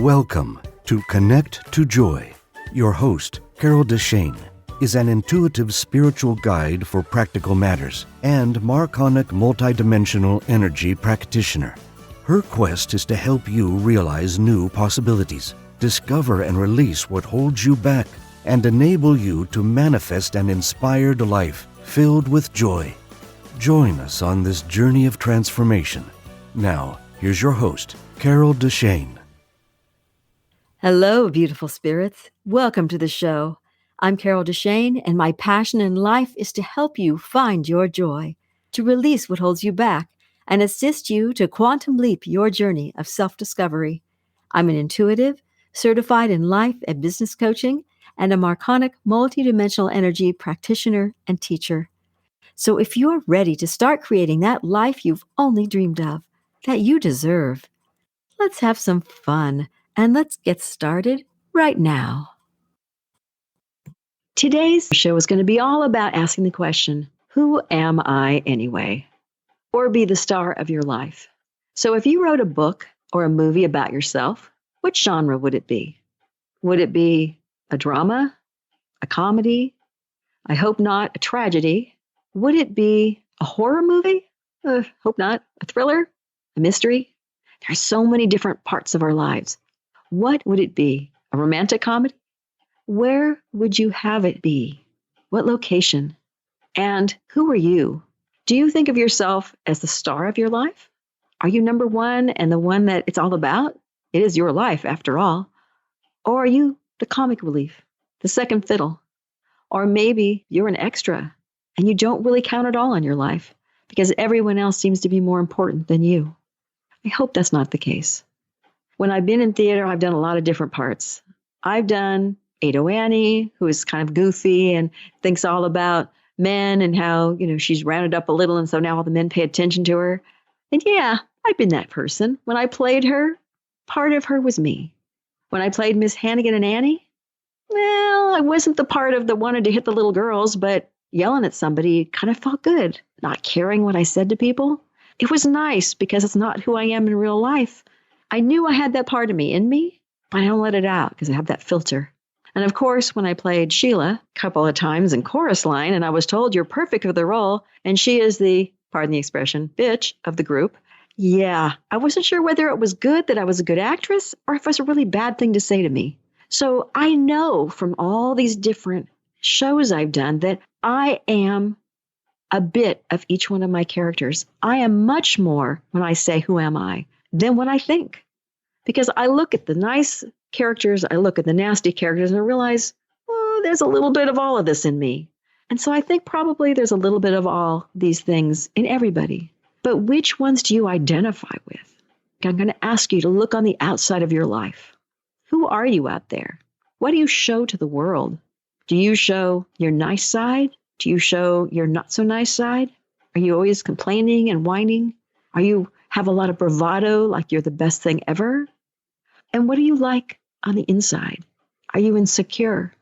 Welcome to Connect to Joy. Your host, Carol DeChaine, is an intuitive spiritual guide for practical matters and Marconic multidimensional energy practitioner. Her quest is to help you realize new possibilities, discover and release what holds you back, and enable you to manifest an inspired life filled with joy. Join us on this journey of transformation. Now, here's your host, Carol DeChaine. Hello, beautiful spirits. Welcome to the show. I'm Carol DeChaine, and my passion in life is to help you find your joy, to release what holds you back, and assist you to quantum leap your journey of self-discovery. I'm an intuitive, certified in life and business coaching, and a Marconic multidimensional energy practitioner and teacher. So if you're ready to start creating that life you've only dreamed of, that you deserve, let's have some fun. And let's get started right now. Today's show is going to be all about asking the question, who am I anyway? Or be the star of your life. So if you wrote a book or a movie about yourself, what genre would it be? Would it be a drama, a comedy? I hope not a tragedy. Would it be a horror movie? Hope not. A thriller? A mystery? There are so many different parts of our lives. What would it be? A romantic comedy? Where would you have it be? What location? And who are you? Do you think of yourself as the star of your life? Are you number one and the one that it's all about? It is your life, after all. Or are you the comic relief, the second fiddle? Or maybe you're an extra and you don't really count at all in your life because everyone else seems to be more important than you. I hope that's not the case. When I've been in theater, I've done a lot of different parts. I've done Ado Annie, who is kind of goofy and thinks all about men and how, she's rounded up a little and so now all the men pay attention to her. And yeah, I've been that person. When I played her, part of her was me. When I played Miss Hannigan and Annie, well, I wasn't the part of the wanted to hit the little girls, but yelling at somebody kind of felt good. Not caring what I said to people. It was nice because it's not who I am in real life. I knew I had that part of me in me, but I don't let it out because I have that filter. And of course, when I played Sheila a couple of times in chorus line, and I was told you're perfect for the role, and she is the, pardon the expression, bitch of the group. Yeah, I wasn't sure whether it was good that I was a good actress or if it was a really bad thing to say to me. So I know from all these different shows I've done that I am a bit of each one of my characters. I am much more when I say, who am I? Than what I think. Because I look at the nice characters, I look at the nasty characters, and I realize, there's a little bit of all of this in me. And so I think probably there's a little bit of all these things in everybody. But which ones do you identify with? I'm going to ask you to look on the outside of your life. Who are you out there? What do you show to the world? Do you show your nice side? Do you show your not so nice side? Are you always complaining and whining? Are you have a lot of bravado, like you're the best thing ever? And what do you like on the inside? Are you insecure?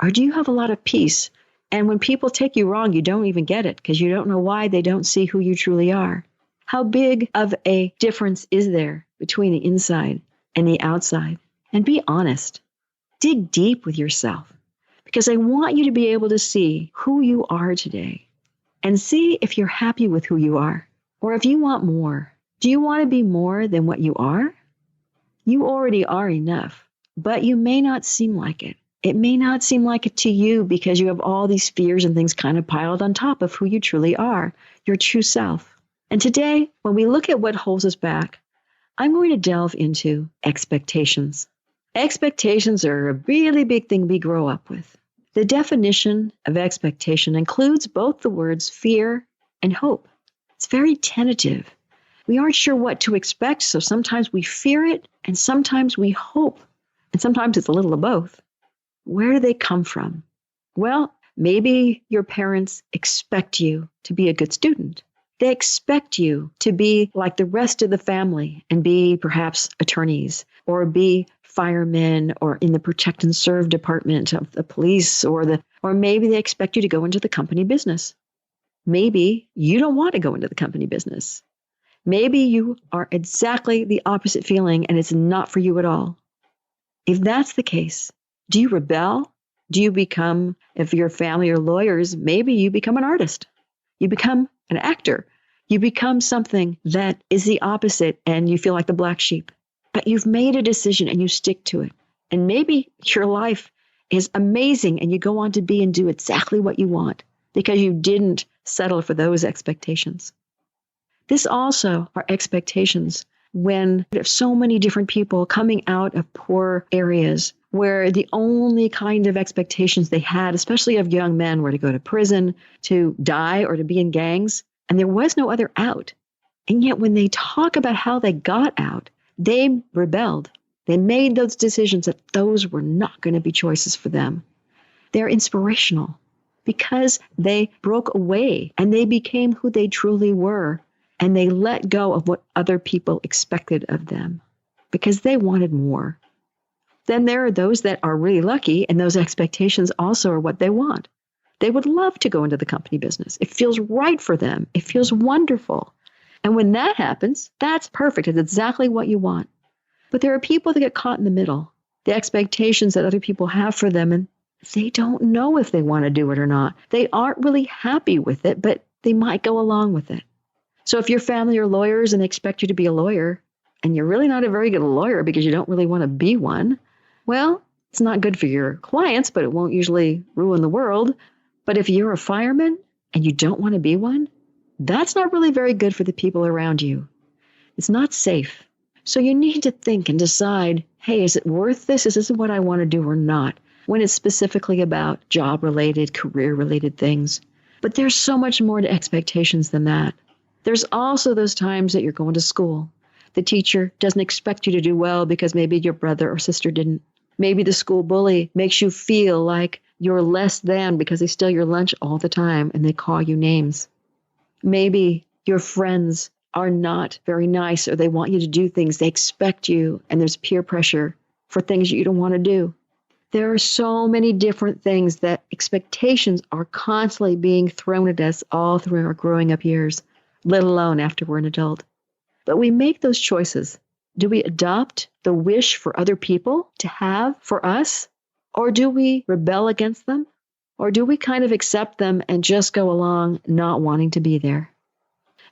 Or do you have a lot of peace? And when people take you wrong, you don't even get it because you don't know why they don't see who you truly are. How big of a difference is there between the inside and the outside? And be honest. Dig deep with yourself because I want you to be able to see who you are today and see if you're happy with who you are or if you want more. Do you want to be more than what you are? You already are enough, but you may not seem like it. It may not seem like it to you because you have all these fears and things kind of piled on top of who you truly are, your true self. And today, when we look at what holds us back, I'm going to delve into expectations. Expectations are a really big thing we grow up with. The definition of expectation includes both the words fear and hope. It's very tentative. We aren't sure what to expect, so sometimes we fear it, and sometimes we hope, and sometimes it's a little of both. Where do they come from? Well, maybe your parents expect you to be a good student. They expect you to be like the rest of the family and be perhaps attorneys or be firemen or in the protect and serve department of the police or maybe they expect you to go into the company business. Maybe you don't want to go into the company business. Maybe you are exactly the opposite feeling and it's not for you at all. If that's the case, do you rebel? Do you become, if your family are lawyers, maybe you become an artist. You become an actor. You become something that is the opposite and you feel like the black sheep. But you've made a decision and you stick to it. And maybe your life is amazing and you go on to be and do exactly what you want because you didn't settle for those expectations. This also are expectations when there's so many different people coming out of poor areas where the only kind of expectations they had, especially of young men, were to go to prison, to die, or to be in gangs. And there was no other out. And yet when they talk about how they got out, they rebelled. They made those decisions that those were not going to be choices for them. They're inspirational because they broke away and they became who they truly were. And they let go of what other people expected of them because they wanted more. Then there are those that are really lucky, and those expectations also are what they want. They would love to go into the company business. It feels right for them. It feels wonderful. And when that happens, that's perfect. It's exactly what you want. But there are people that get caught in the middle, the expectations that other people have for them, and they don't know if they want to do it or not. They aren't really happy with it, but they might go along with it. So if your family are lawyers and they expect you to be a lawyer, and you're really not a very good lawyer because you don't really want to be one, well, it's not good for your clients, but it won't usually ruin the world. But if you're a fireman and you don't want to be one, that's not really very good for the people around you. It's not safe. So you need to think and decide, hey, is it worth this? Is this what I want to do or not? When it's specifically about job-related, career-related things. But there's so much more to expectations than that. There's also those times that you're going to school. The teacher doesn't expect you to do well because maybe your brother or sister didn't. Maybe the school bully makes you feel like you're less than because they steal your lunch all the time and they call you names. Maybe your friends are not very nice or they want you to do things. They expect you and there's peer pressure for things you don't want to do. There are so many different things that expectations are constantly being thrown at us all through our growing up years, let alone after we're an adult. But we make those choices. Do we adopt the wish for other people to have for us? Or do we rebel against them? Or do we kind of accept them and just go along not wanting to be there?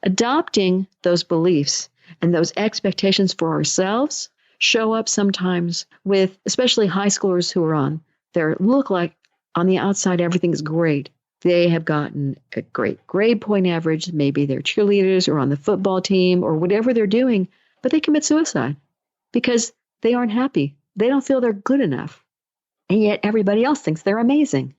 Adopting those beliefs and those expectations for ourselves show up sometimes with, especially high schoolers who are on there, look like on the outside everything's great. They have gotten a great grade point average. Maybe they're cheerleaders or on the football team or whatever they're doing, but they commit suicide because they aren't happy. They don't feel they're good enough. And yet everybody else thinks they're amazing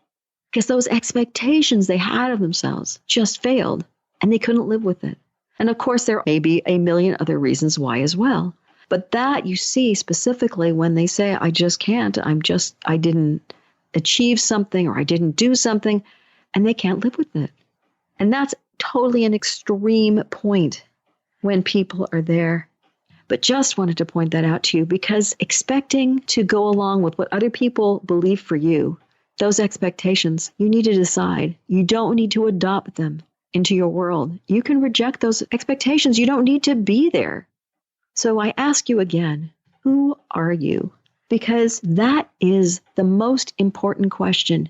because those expectations they had of themselves just failed and they couldn't live with it. And of course, there may be a million other reasons why as well. But that you see specifically when they say, I just can't, I didn't achieve something or I didn't do something, and they can't live with it. And that's totally an extreme point when people are there. But just wanted to point that out to you because expecting to go along with what other people believe for you, those expectations, you need to decide. You don't need to adopt them into your world. You can reject those expectations. You don't need to be there. So I ask you again, who are you? Because that is the most important question.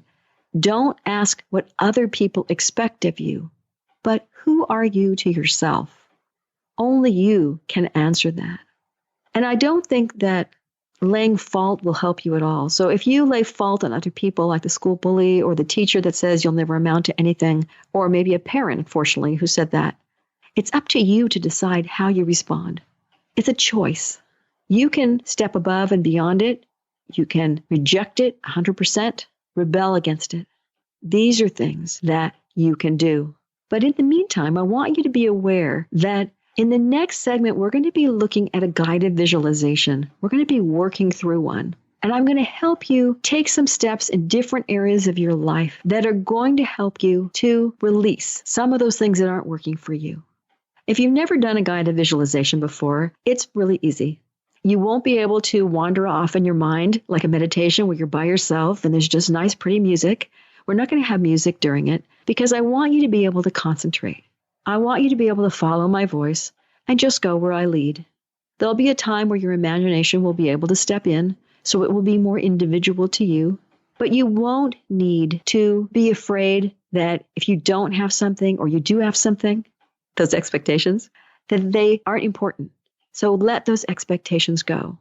Don't ask what other people expect of you, but who are you to yourself? Only you can answer that. And I don't think that laying fault will help you at all. So if you lay fault on other people, like the school bully or the teacher that says you'll never amount to anything, or maybe a parent, unfortunately, who said that, it's up to you to decide how you respond. It's a choice. You can step above and beyond it. You can reject it 100%, rebel against it. These are things that you can do. But in the meantime, I want you to be aware that in the next segment, we're going to be looking at a guided visualization. We're going to be working through one. And I'm going to help you take some steps in different areas of your life that are going to help you to release some of those things that aren't working for you. If you've never done a guided visualization before, it's really easy. You won't be able to wander off in your mind like a meditation where you're by yourself and there's just nice, pretty music. We're not going to have music during it because I want you to be able to concentrate. I want you to be able to follow my voice and just go where I lead. There'll be a time where your imagination will be able to step in So it will be more individual to you. But you won't need to be afraid that if you don't have something or you do have something, those expectations, that they aren't important. So let those expectations go.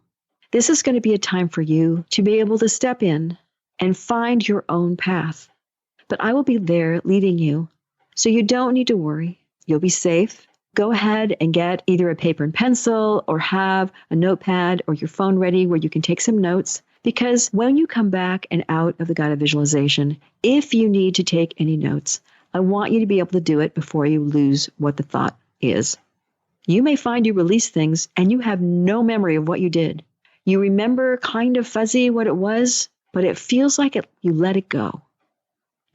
This is going to be a time for you to be able to step in and find your own path. But I will be there leading you. So you don't need to worry. You'll be safe. Go ahead and get either a paper and pencil or have a notepad or your phone ready where you can take some notes. Because when you come back and out of the guided visualization, if you need to take any notes, I want you to be able to do it before you lose what the thought is. You may find you release things and you have no memory of what you did. You remember kind of fuzzy what it was, but it feels like you let it go.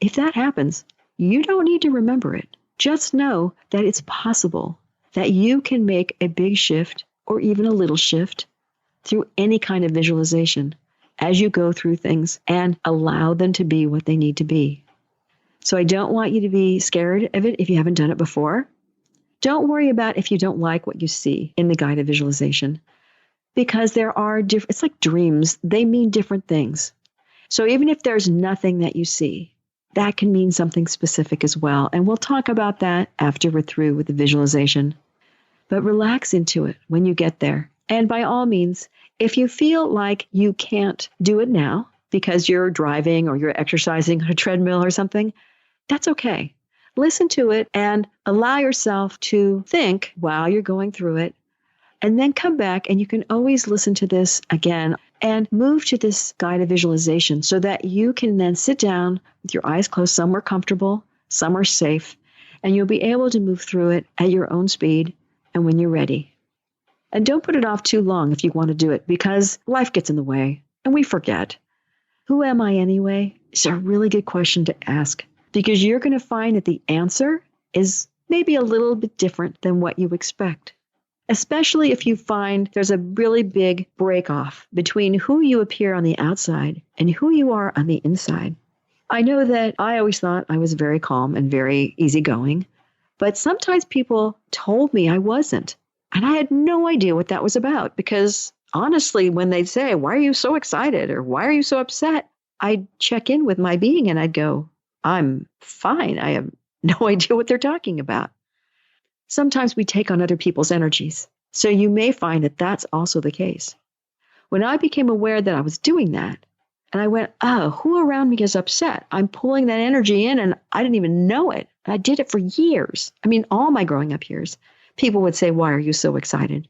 If that happens, you don't need to remember it. Just know that it's possible that you can make a big shift or even a little shift through any kind of visualization as you go through things and allow them to be what they need to be. So I don't want you to be scared of it if you haven't done it before. Don't worry about if you don't like what you see in the guided visualization, because there are different, it's like dreams. They mean different things. So even if there's nothing that you see, that can mean something specific as well. And we'll talk about that after we're through with the visualization. But relax into it when you get there. And by all means, if you feel like you can't do it now because you're driving or you're exercising on a treadmill or something, that's okay. Listen to it and allow yourself to think while you're going through it, and then come back and you can always listen to this again and move to this guided visualization so that you can then sit down with your eyes closed, somewhere comfortable, somewhere safe, and you'll be able to move through it at your own speed and when you're ready. And don't put it off too long if you want to do it, because life gets in the way and we forget. Who am I anyway? It's a really good question to ask, because you're going to find that the answer is maybe a little bit different than what you expect, especially if you find there's a really big break-off between who you appear on the outside and who you are on the inside. I know that I always thought I was very calm and very easygoing, but sometimes people told me I wasn't. And I had no idea what that was about, because honestly, when they'd say, "Why are you so excited?" or "Why are you so upset?" I'd check in with my being and I'd go, "I'm fine. I have no idea what they're talking about." Sometimes we take on other people's energies. So you may find that that's also the case. When I became aware that I was doing that, and I went, "Oh, who around me is upset? I'm pulling that energy in and I didn't even know it." I did it for years. I mean, all my growing up years. People would say, "Why are you so excited?"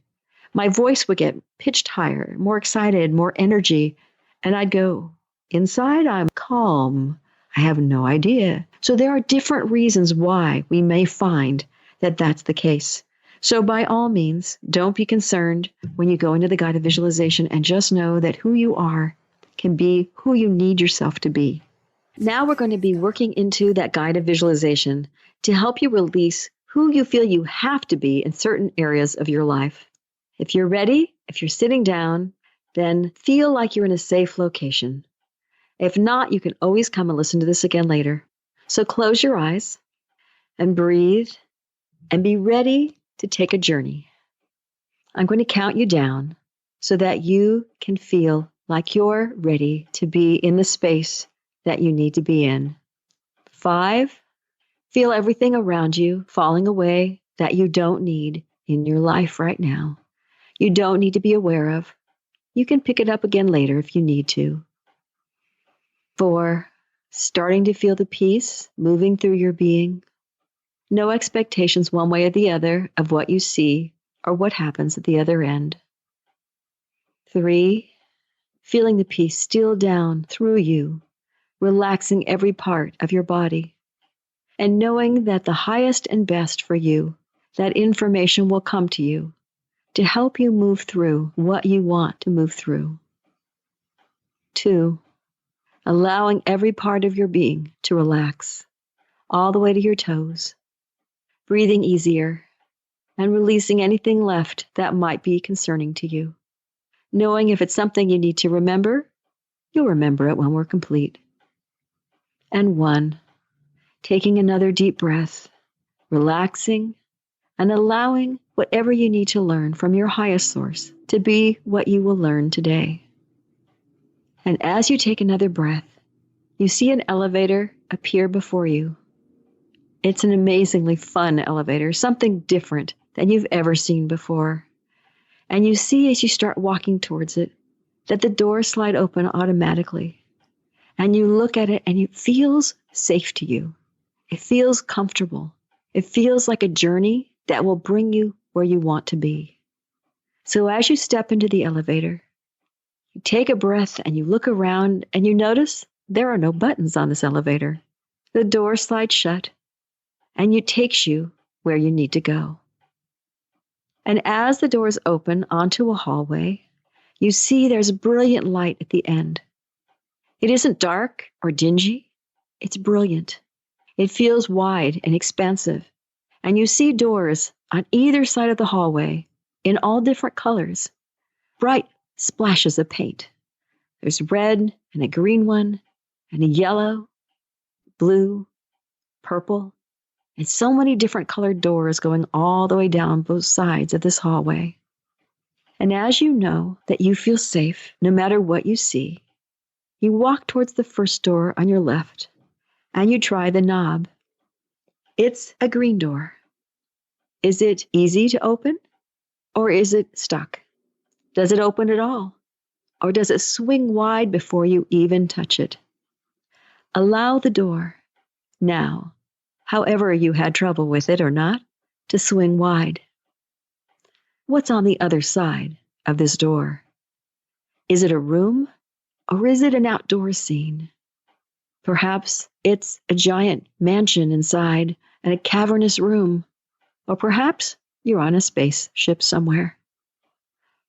My voice would get pitched higher, more excited, more energy. And I'd go, inside, I'm calm. I have no idea. So there are different reasons why we may find that that's the case. So by all means, don't be concerned when you go into the guided visualization, and just know that who you are can be who you need yourself to be. Now we're going to be working into that guided visualization to help you release who you feel you have to be in certain areas of your life. If you're ready, if you're sitting down, then feel like you're in a safe location. If not, you can always come and listen to this again later. So close your eyes and breathe and be ready to take a journey. I'm going to count you down so that you can feel like you're ready to be in the space that you need to be in. 5, feel everything around you falling away that you don't need in your life right now. You don't need to be aware of. You can pick it up again later if you need to. 4, starting to feel the peace moving through your being. No expectations one way or the other of what you see or what happens at the other end. 3, feeling the peace steal down through you, relaxing every part of your body. And knowing that the highest and best for you, that information will come to you to help you move through what you want to move through. 2, allowing every part of your being to relax, all the way to your toes, breathing easier and releasing anything left that might be concerning to you. Knowing if it's something you need to remember, you'll remember it when we're complete. And 1, taking another deep breath, relaxing, and allowing whatever you need to learn from your highest source to be what you will learn today. And as you take another breath, you see an elevator appear before you. It's an amazingly fun elevator, something different than you've ever seen before. And you see as you start walking towards it that the doors slide open automatically. And you look at it and it feels safe to you. It feels comfortable. It feels like a journey that will bring you where you want to be. So as you step into the elevator, you take a breath and you look around and you notice there are no buttons on this elevator. The door slides shut and it takes you where you need to go. And as the doors open onto a hallway, you see there's brilliant light at the end. It isn't dark or dingy. It's brilliant. It feels wide and expansive. And you see doors on either side of the hallway in all different colors, bright splashes of paint. There's red and a green one, and a yellow, blue, purple, and so many different colored doors going all the way down both sides of this hallway. And as you know that you feel safe no matter what you see, you walk towards the first door on your left, and you try the knob. It's a green door. Is it easy to open, or is it stuck? Does it open at all, or does it swing wide before you even touch it? Allow the door, now, however you had trouble with it or not, to swing wide. What's on the other side of this door? Is it a room, or is it an outdoor scene? Perhaps it's a giant mansion inside and a cavernous room, or perhaps you're on a spaceship somewhere.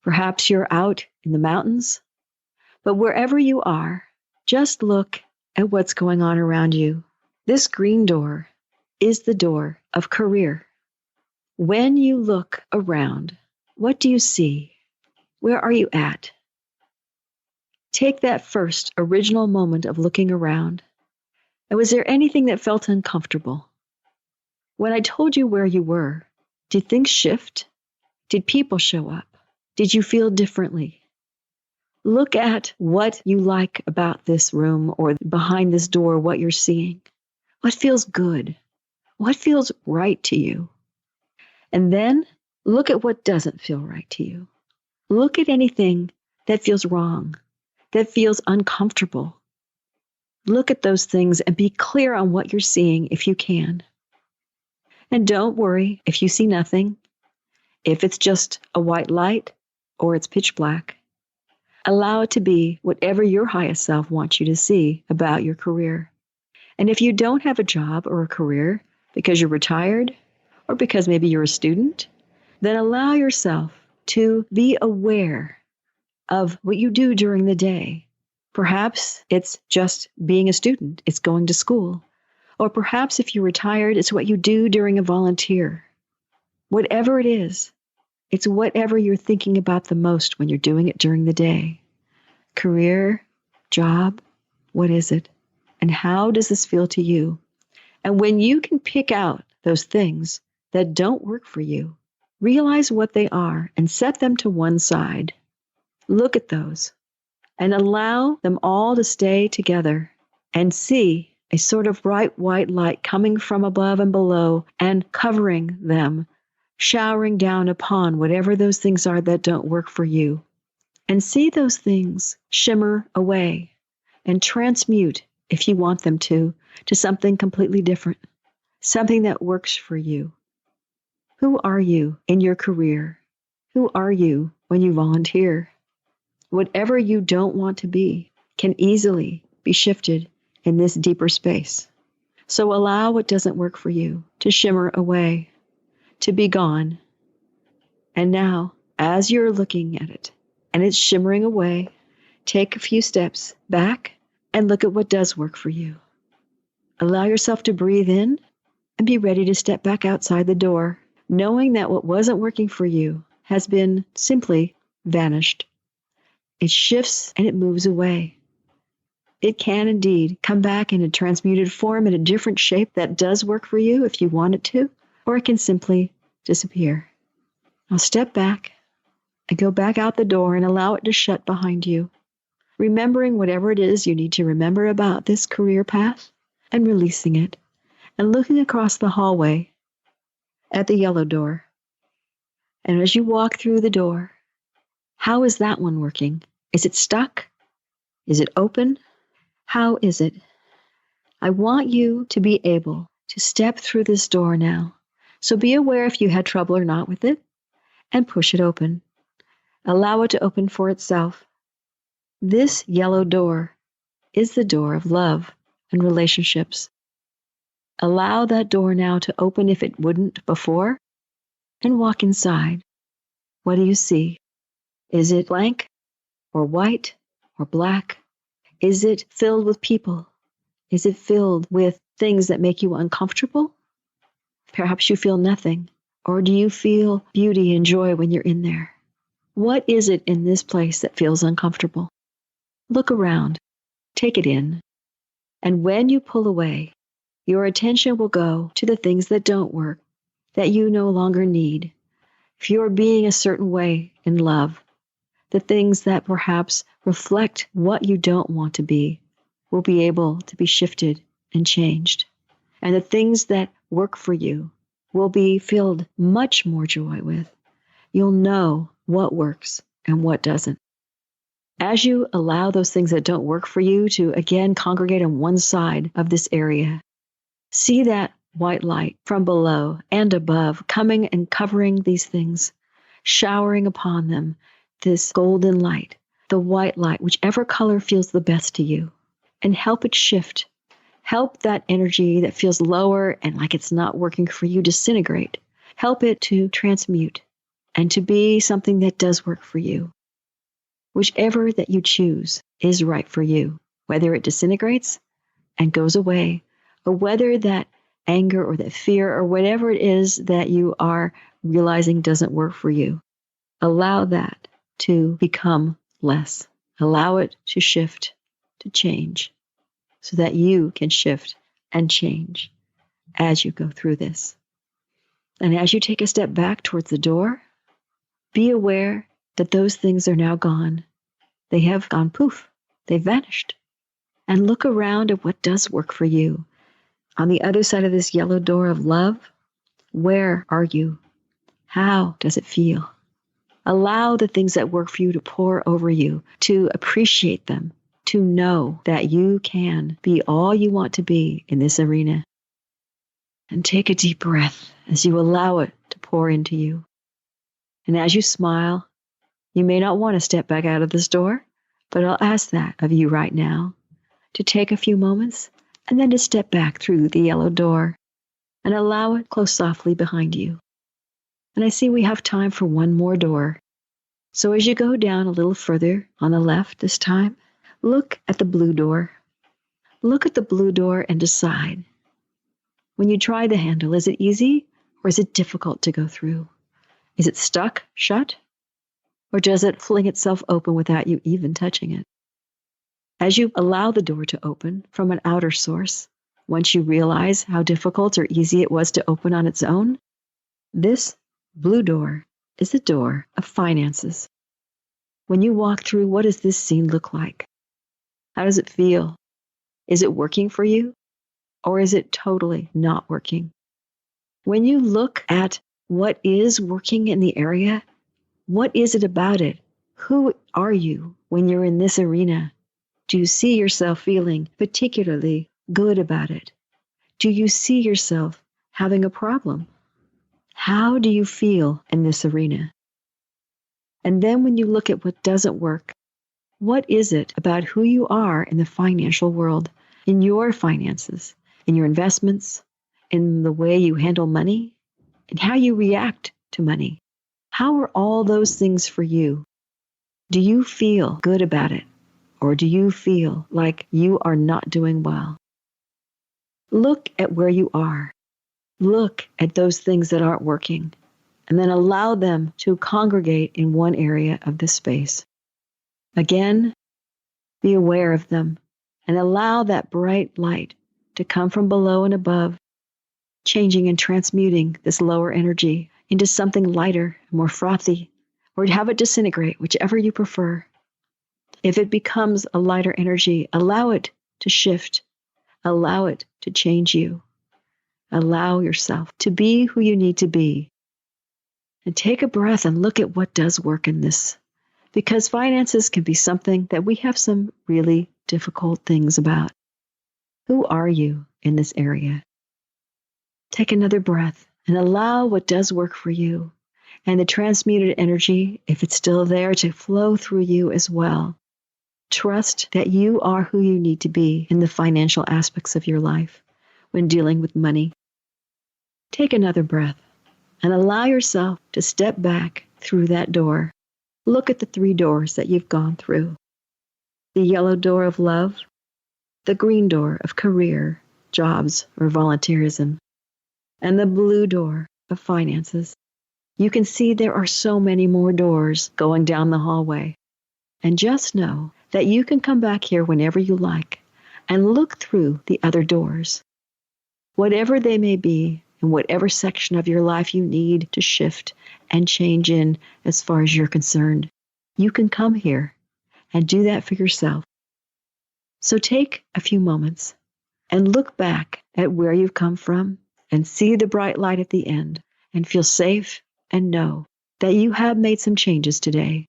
Perhaps you're out in the mountains, but wherever you are, just look at what's going on around you. This green door is the door of career. When you look around, what do you see? Where are you at? Take that first original moment of looking around. And was there anything that felt uncomfortable? When I told you where you were, did things shift? Did people show up? Did you feel differently? Look at what you like about this room or behind this door, what you're seeing. What feels good? What feels right to you? And then look at what doesn't feel right to you. Look at anything that feels wrong, that feels uncomfortable. Look at those things and be clear on what you're seeing if you can. And don't worry if you see nothing, if it's just a white light or it's pitch black. Allow it to be whatever your highest self wants you to see about your career. And if you don't have a job or a career because you're retired or because maybe you're a student, then allow yourself to be aware of what you do during the day. Perhaps it's just being a student, it's going to school. Or perhaps if you're retired, it's what you do during a volunteer. Whatever it is, it's whatever you're thinking about the most when you're doing it during the day. Career, job, what is it? And how does this feel to you? And when you can pick out those things that don't work for you, realize what they are and set them to one side. Look at those and allow them all to stay together and see a sort of bright white light coming from above and below and covering them, showering down upon whatever those things are that don't work for you. And see those things shimmer away and transmute, if you want them to something completely different, something that works for you. Who are you in your career? Who are you when you volunteer? Whatever you don't want to be can easily be shifted in this deeper space. So allow what doesn't work for you to shimmer away, to be gone. And now, as you're looking at it and it's shimmering away, take a few steps back and look at what does work for you. Allow yourself to breathe in and be ready to step back outside the door, knowing that what wasn't working for you has been simply vanished. It shifts and it moves away. It can indeed come back in a transmuted form in a different shape that does work for you if you want it to, or it can simply disappear. Now step back and go back out the door and allow it to shut behind you. remembering whatever it is you need to remember about this career path and releasing it, and looking across the hallway at the yellow door. And as you walk through the door, how is that one working? Is it stuck? Is it open? How is it? I want you to be able to step through this door now. So be aware if you had trouble or not with it, and push it open. Allow it to open for itself. This yellow door is the door of love and relationships. Allow that door now to open if it wouldn't before, and walk inside. What do you see? Is it blank or white or black? Is it filled with people? Is it filled with things that make you uncomfortable? Perhaps you feel nothing. Or do you feel beauty and joy when you're in there? What is it in this place that feels uncomfortable? Look around. Take it in. And when you pull away, your attention will go to the things that don't work, that you no longer need. If you're being a certain way in love, the things that perhaps reflect what you don't want to be will be able to be shifted and changed. And the things that work for you will be filled much more joy with. You'll know what works and what doesn't. As you allow those things that don't work for you to again congregate on one side of this area, see that white light from below and above coming and covering these things, showering upon them this golden light, the white light, whichever color feels the best to you, and help it shift. Help that energy that feels lower and like it's not working for you disintegrate. Help it to transmute and to be something that does work for you. Whichever that you choose is right for you, whether it disintegrates and goes away, or whether that anger or that fear or whatever it is that you are realizing doesn't work for you. Allow that to become less. Allow it to shift, to change, so that you can shift and change as you go through this. And as you take a step back towards the door, be aware that those things are now gone. They have gone poof. They've vanished. And look around at what does work for you. On the other side of this yellow door of love, where are you? How does it feel? Allow the things that work for you to pour over you, to appreciate them, to know that you can be all you want to be in this arena. And take a deep breath as you allow it to pour into you. And as you smile, you may not want to step back out of this door, but I'll ask that of you right now, to take a few moments and then to step back through the yellow door and allow it to close softly behind you. And I see we have time for one more door. So as you go down a little further on the left this time, look at the blue door. Look at the blue door and decide. When you try the handle, is it easy or is it difficult to go through? Is it stuck shut? Or does it fling itself open without you even touching it? As you allow the door to open from an outer source, once you realize how difficult or easy it was to open on its own, this blue door is the door of finances. When you walk through, what does this scene look like? How does it feel? Is it working for you? Or is it totally not working? When you look at what is working in the area, what is it about it? Who are you when you're in this arena? Do you see yourself feeling particularly good about it? Do you see yourself having a problem? How do you feel in this arena? And then when you look at what doesn't work, what is it about who you are in the financial world, in your finances, in your investments, in the way you handle money, and how you react to money? How are all those things for you? Do you feel good about it? Or do you feel like you are not doing well? Look at where you are. Look at those things that aren't working, and then allow them to congregate in one area of the space. Again, be aware of them and allow that bright light to come from below and above, changing and transmuting this lower energy into something lighter, more frothy, or have it disintegrate, whichever you prefer. If it becomes a lighter energy, allow it to shift. Allow it to change you. Allow yourself to be who you need to be. And take a breath and look at what does work in this. Because finances can be something that we have some really difficult things about. Who are you in this area? Take another breath and allow what does work for you and the transmuted energy, if it's still there, to flow through you as well. Trust that you are who you need to be in the financial aspects of your life when dealing with money. Take another breath and allow yourself to step back through that door. Look at the 3 doors that you've gone through. The yellow door of love, the green door of career, jobs, or volunteerism, and the blue door of finances. You can see there are so many more doors going down the hallway. And just know that you can come back here whenever you like and look through the other doors. Whatever they may be, in whatever section of your life you need to shift and change in as far as you're concerned, you can come here and do that for yourself. So take a few moments and look back at where you've come from and see the bright light at the end and feel safe and know that you have made some changes today.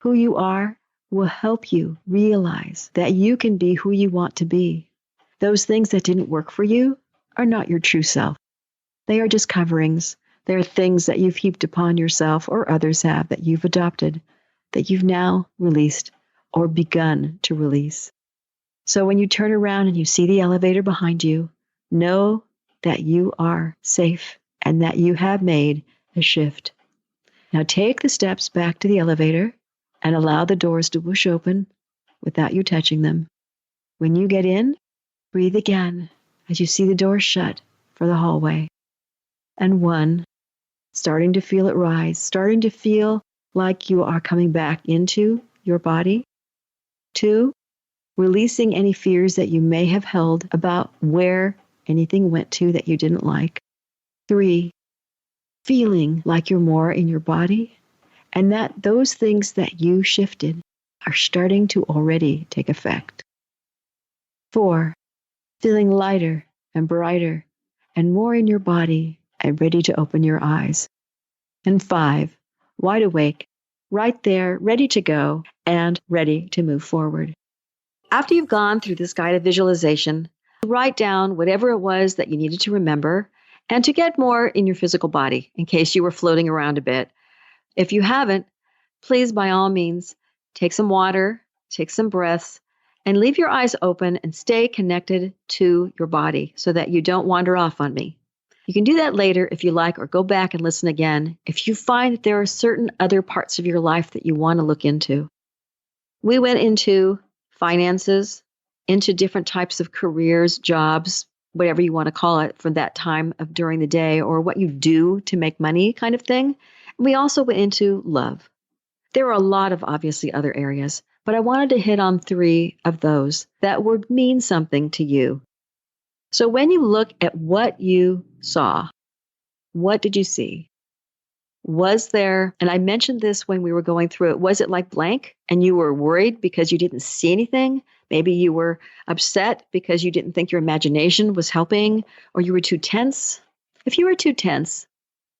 Who you are will help you realize that you can be who you want to be. Those things that didn't work for you are not your true self. They are just coverings. They are things that you've heaped upon yourself or others have that you've adopted, that you've now released or begun to release. So when you turn around and you see the elevator behind you, know that you are safe and that you have made a shift. Now take the steps back to the elevator and allow the doors to whoosh open without you touching them. When you get in, breathe again as you see the door shut for the hallway. And 1, starting to feel it rise, starting to feel like you are coming back into your body. 2, releasing any fears that you may have held about where anything went to that you didn't like. 3, feeling like you're more in your body and that those things that you shifted are starting to already take effect. 4, feeling lighter and brighter and more in your body and ready to open your eyes. And 5, wide awake, right there, ready to go and ready to move forward. After you've gone through this guided visualization, write down whatever it was that you needed to remember and to get more in your physical body in case you were floating around a bit. If you haven't, please, by all means, take some water, take some breaths, and leave your eyes open and stay connected to your body so that you don't wander off on me. You can do that later if you like, or go back and listen again if you find that there are certain other parts of your life that you want to look into. We went into finances, into different types of careers, jobs, whatever you want to call it for that time of during the day, or what you do to make money kind of thing. We also went into love. There are a lot of obviously other areas, but I wanted to hit on 3 of those that would mean something to you. So when you look at what you saw, what did you see? Was there, and I mentioned this when we were going through it, was it like blank and you were worried because you didn't see anything? Maybe you were upset because you didn't think your imagination was helping, or you were too tense. If you were too tense,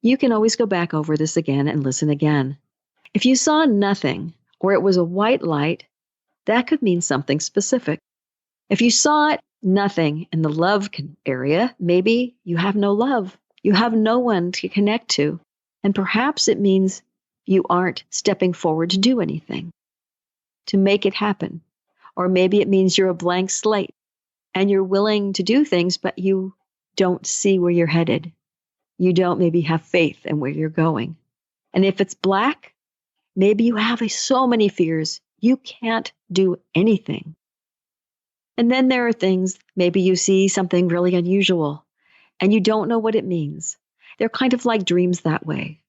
you can always go back over this again and listen again. If you saw nothing, or it was a white light, that could mean something specific. If you saw nothing in the love area, maybe you have no love. You have no one to connect to. And perhaps it means you aren't stepping forward to do anything, to make it happen. Or maybe it means you're a blank slate and you're willing to do things, but you don't see where you're headed. You don't maybe have faith in where you're going. And if it's black, maybe you have so many fears, you can't do anything. And then there are things, maybe you see something really unusual and you don't know what it means. They're kind of like dreams that way.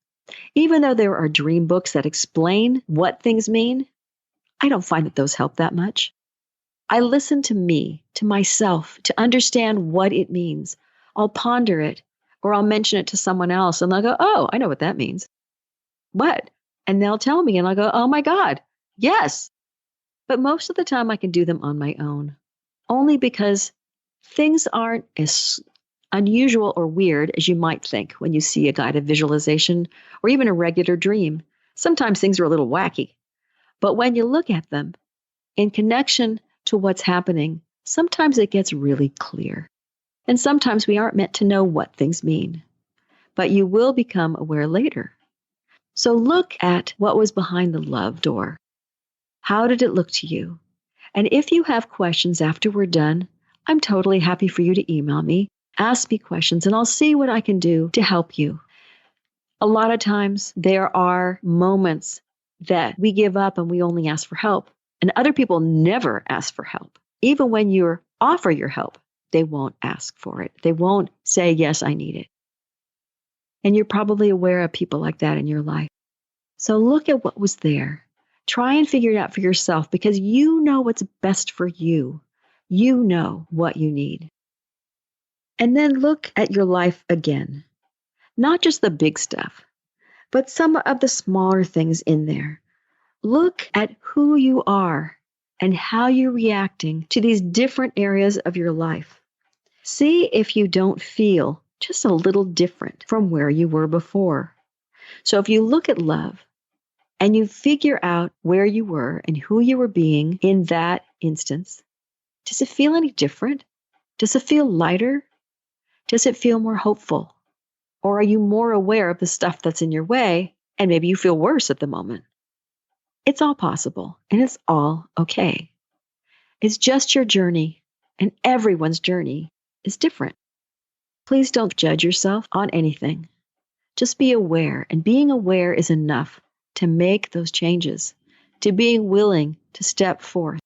Even though there are dream books that explain what things mean, I don't find that those help that much. I listen to me, to myself, to understand what it means. I'll ponder it, or I'll mention it to someone else and they'll go, oh, I know what that means. What? And they'll tell me and I'll go, oh my God, yes. But most of the time I can do them on my own, only because things aren't as unusual or weird as you might think when you see a guided visualization or even a regular dream. Sometimes things are a little wacky, but when you look at them in connection to what's happening, sometimes it gets really clear. And sometimes we aren't meant to know what things mean, but you will become aware later. So look at what was behind the love door. How did it look to you? And if you have questions after we're done, I'm totally happy for you to email me, ask me questions, and I'll see what I can do to help you. A lot of times there are moments that we give up and we only ask for help, and other people never ask for help. Even when you offer your help, they won't ask for it. They won't say, yes, I need it. And you're probably aware of people like that in your life. So look at what was there. Try and figure it out for yourself because you know what's best for you. You know what you need. And then look at your life again. Not just the big stuff, but some of the smaller things in there. Look at who you are and how you're reacting to these different areas of your life. See if you don't feel just a little different from where you were before. So if you look at love and you figure out where you were and who you were being in that instance, does it feel any different? Does it feel lighter? Does it feel more hopeful? Or are you more aware of the stuff that's in your way and maybe you feel worse at the moment? It's all possible and it's all okay. It's just your journey, and everyone's journey is different. Please don't judge yourself on anything. Just be aware, and being aware is enough to make those changes, to being willing to step forth.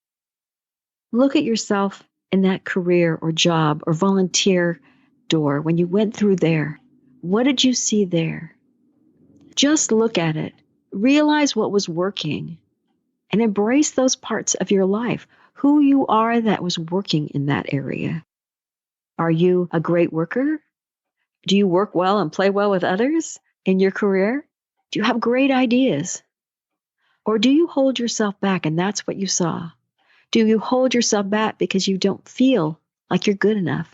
Look at yourself in that career or job or volunteer door when you went through there. What did you see there? Just look at it. Realize what was working and embrace those parts of your life, who you are that was working in that area. Are you a great worker? Do you work well and play well with others in your career? Do you have great ideas? Or do you hold yourself back and that's what you saw? Do you hold yourself back because you don't feel like you're good enough?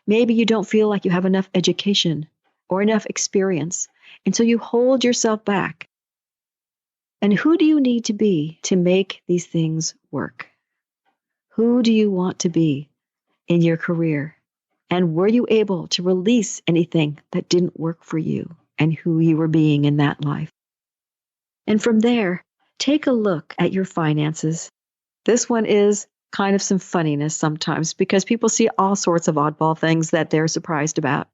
Maybe you don't feel like you have enough education or enough experience, and so you hold yourself back. And who do you need to be to make these things work? Who do you want to be in your career? And were you able to release anything that didn't work for you and who you were being in that life? And from there, take a look at your finances. This one is kind of some funniness sometimes because people see all sorts of oddball things that they're surprised about.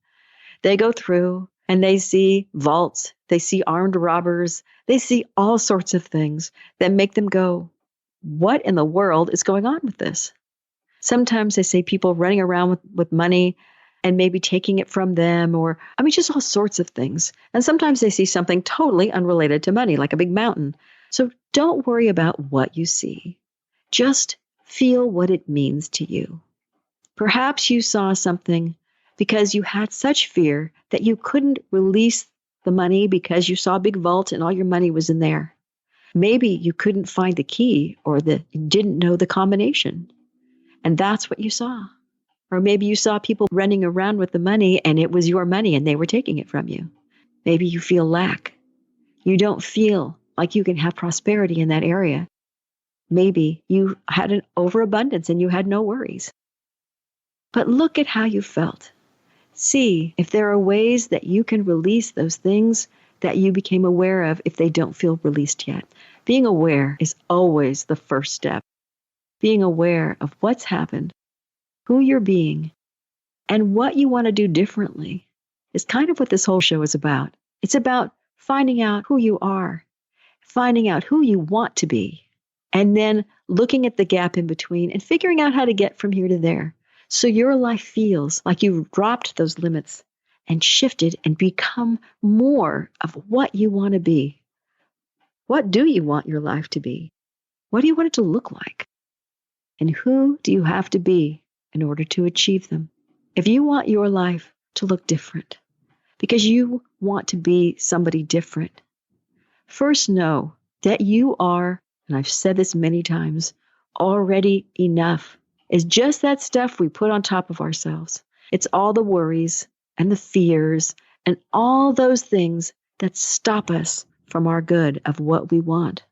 They go through and they see vaults, they see armed robbers, they see all sorts of things that make them go, what in the world is going on with this? Sometimes they say people running around with money and maybe taking it from them, or, just all sorts of things. And sometimes they see something totally unrelated to money, like a big mountain. So don't worry about what you see. Just feel what it means to you. Perhaps you saw something because you had such fear that you couldn't release the money because you saw a big vault and all your money was in there. Maybe you couldn't find the key or didn't know the combination. And that's what you saw. Or maybe you saw people running around with the money and it was your money and they were taking it from you. Maybe you feel lack. You don't feel like you can have prosperity in that area. Maybe you had an overabundance and you had no worries. But look at how you felt. See if there are ways that you can release those things that you became aware of if they don't feel released yet. Being aware is always the first step. Being aware of what's happened, who you're being, and what you want to do differently is kind of what this whole show is about. It's about finding out who you are, finding out who you want to be, and then looking at the gap in between and figuring out how to get from here to there. So your life feels like you've dropped those limits and shifted and become more of what you want to be. What do you want your life to be? What do you want it to look like? And who do you have to be in order to achieve them? If you want your life to look different, because you want to be somebody different, first know that you are, and I've said this many times, already enough. It's just that stuff we put on top of ourselves. It's all the worries and the fears and all those things that stop us from our good of what we want.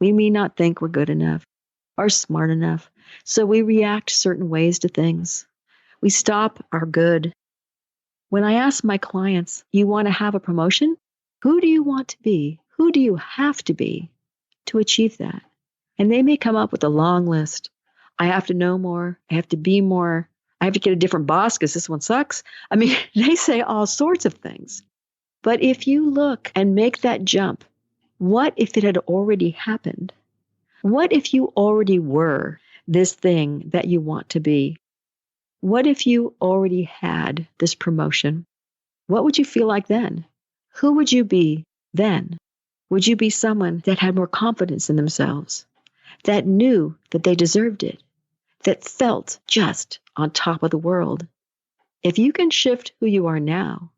We may not think we're good enough or smart enough, so we react certain ways to things. We stop our good. When I ask my clients, you want to have a promotion? Who do you want to be? Who do you have to be to achieve that? And they may come up with a long list. I have to know more. I have to be more. I have to get a different boss because this one sucks. I mean, they say all sorts of things. But if you look and make that jump, what if it had already happened? What if you already were this thing that you want to be? What if you already had this promotion? What would you feel like then? Who would you be then? Would you be someone that had more confidence in themselves, that knew that they deserved it, that felt just on top of the world? If you can shift who you are now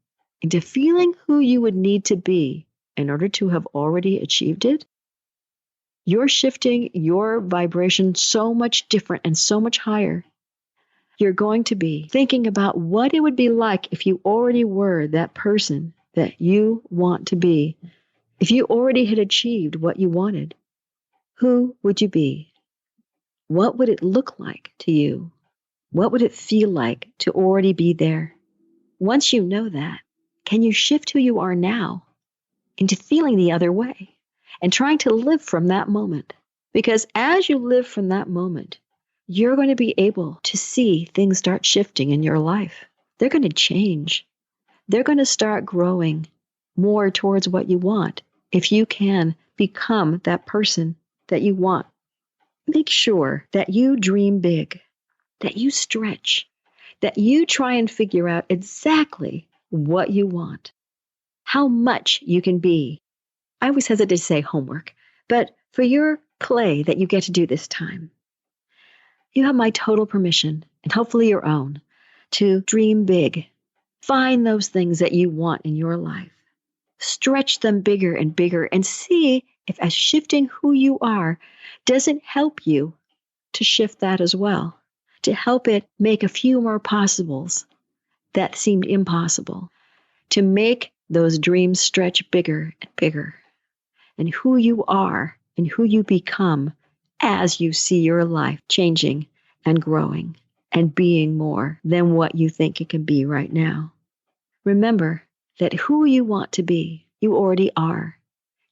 into feeling who you would need to be in order to have already achieved it, you're shifting your vibration so much different and so much higher. You're going to be thinking about what it would be like if you already were that person that you want to be. If you already had achieved what you wanted, who would you be? What would it look like to you? What would it feel like to already be there? Once you know that, can you shift who you are now into feeling the other way and trying to live from that moment? Because as you live from that moment, you're going to be able to see things start shifting in your life. They're going to change. They're going to start growing more towards what you want if you can become that person that you want. Make sure that you dream big, that you stretch, that you try and figure out exactly what you want, how much you can be. I always hesitate to say homework, but for your play that you get to do this time, you have my total permission, and hopefully your own, to dream big. Find those things that you want in your life. Stretch them bigger and bigger and see if as shifting who you are doesn't help you to shift that as well, to help it make a few more possibles that seemed impossible, to make those dreams stretch bigger and bigger. And who you are and who you become as you see your life changing and growing and being more than what you think it can be right now. Remember that who you want to be, you already are.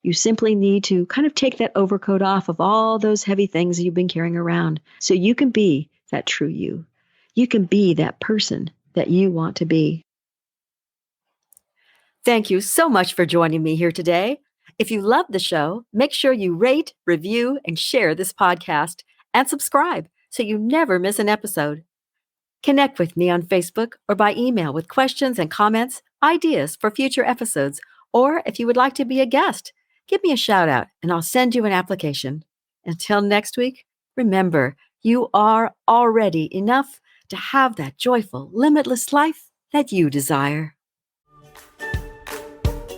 You simply need to kind of take that overcoat off of all those heavy things you've been carrying around so you can be that true you. You can be that person that you want to be. Thank you so much for joining me here today. If you love the show, make sure you rate, review, and share this podcast and subscribe so you never miss an episode. Connect with me on Facebook or by email with questions and comments, ideas for future episodes, or if you would like to be a guest, give me a shout out and I'll send you an application. Until next week, remember, you are already enough to have that joyful, limitless life that you desire.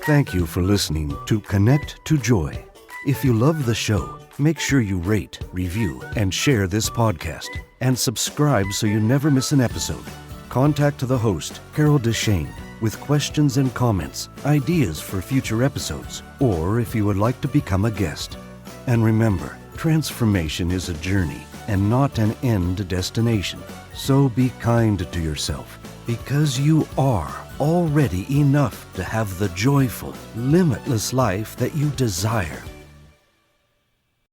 Thank you for listening to Connect to Joy. If you love the show, make sure you rate, review, and share this podcast. And subscribe so you never miss an episode. Contact the host, Carol DeChaine, with questions and comments, ideas for future episodes, or if you would like to become a guest. And remember, transformation is a journey and not an end destination. So be kind to yourself, because you are already enough to have the joyful, limitless life that you desire.